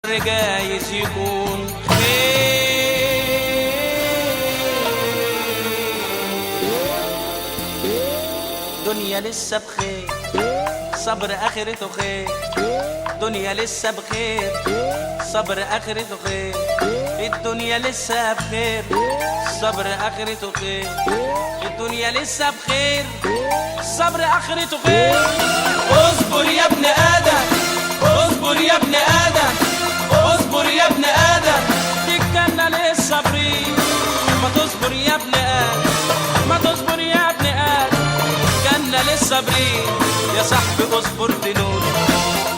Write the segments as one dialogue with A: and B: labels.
A: جايز يكون خير. دنيا لسه بخير، صبر اخرته خير. دنيا لسه بخير، صبر اخرته خير. الدنيا لسه بخير، صبر اخرته خير. الدنيا لسه بخير، صبر اخرته خير. اصبر يا ابن ادم، اصبر يا ابن ادم، اصبر يا ابن ادم، دي الجنة للصابرين. ما تصبر يا ابن ادم، ما تصبر يا ابن ادم، جنة للصابرين. يا صاحبي اصبر تنول،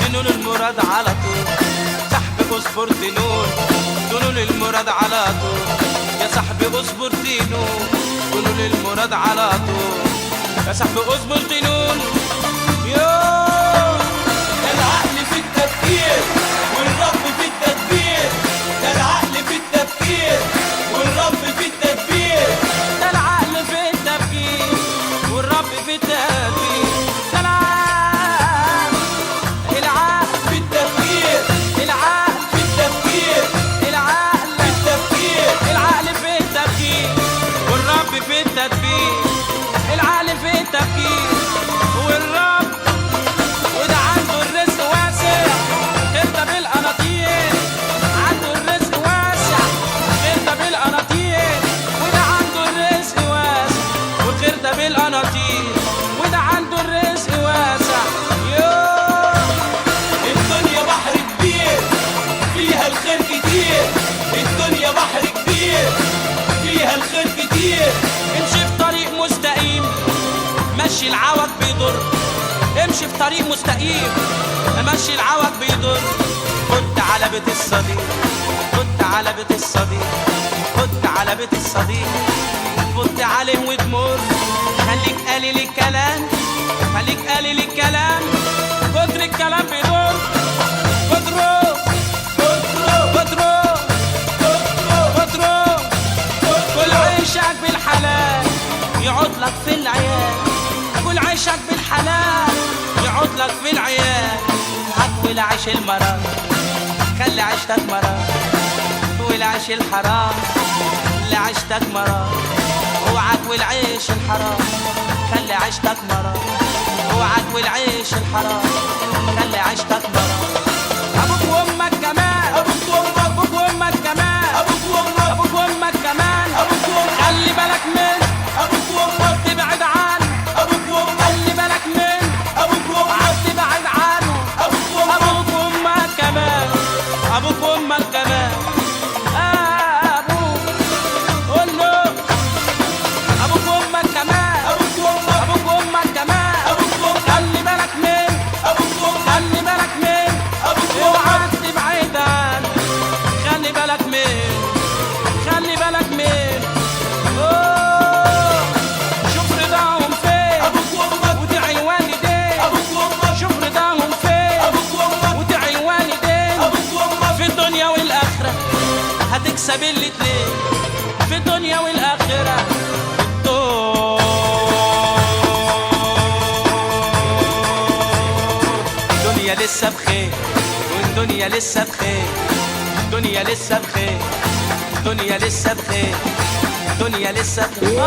A: تنول المراد على طول. صاحبي اصبر تنول، تنول المراد على طول. يا صاحبي اصبر تنول، تنول المراد على طول. يا صاحبي اصبر تنول.
B: العقل في التفكير والرب في التدبير. ده العقل في التفكير والرب في التدبير.
A: ده العقل في التفكير والرب في التدبير. ده العقل
B: في التفكير،
A: العقل
B: في التفكير،
A: العقل
B: في التفكير.
A: العقل في التفكير والرب في التدبير. العقل في التفكير والرب، وده عنده الرزق واسع غير ده بالقناطير. عنده الرزق واسع غير ده بالقناطير. وده عنده الرزق واسع وغير ده بالقناطير. وده عنده الرزق واسع.
B: الدنيا بحر كبير فيها الخير كتير. الدنيا بحر كبير فيها الخير كتير.
A: امشي في طريق مستقيم، مشي العوج بيضر. امشي في طريق مستقيم، مشي العوج بيضر. خد على بيت الصديق، خد على بيت الصديق، خد على بيت الصديق. خد عليه وتمر، خليك قليل الكلام، خليك قليل الكلام. كتر الكلام بيضر. كتره كتره كتره. كل عيشك بالحلال يقعد لك في العيال. كل عيشك بالحلال يقعد لك في العيال. هتقول عيش المرار، خلي عيشتك مرار. تقول عيش الحرام، خلي عيشتك مرار. اوعى تقول عيش الحرام، خلي عيشتك مرار. اوعى تقول عيش الحرام، خلي عيشتك مرار. ابوك وامك كمان،
B: ابوك وامك،
A: ابوك وامك كمان،
B: ابوك وامك،
A: ابوك وامك كمان.
B: ابوك وامك،
A: خلي بالك من
B: ابوك وامك،
A: تبعد عنه.
B: ابوك وامك،
A: خلي بالك من
B: ابوك وامك،
A: تبعد عنه.
B: ابوك وامك.
A: ابوك وامك كمان، ابوك وامك كمان. ابوك قول له ابوك وامك كمان،
B: ابوك وامك،
A: ابوك وامك كمان.
B: ابوك وامك،
A: خلي بالك من،
B: ابوك وامك،
A: خلي بالك من،
B: ابوك
A: اوعى
B: وامك.
A: تبعد عنه. خلي بالك من، خلي بالك من. شوف رضاهم فين
B: ابوك وامك،
A: ودعي والديك.
B: ابوك وامك،
A: شوف رضاهم فين
B: ابوك وامك،
A: ودعي والديك.
B: ابوك وامك.
A: في الدنيا والآخرة هتكسب الاتنين. في الدنيا والآخرة الدنيا لسه بخير، والدنيا لسه بخير. الدنيا لسه بخير، الدنيا لسه بخير، الدنيا لسه بخير.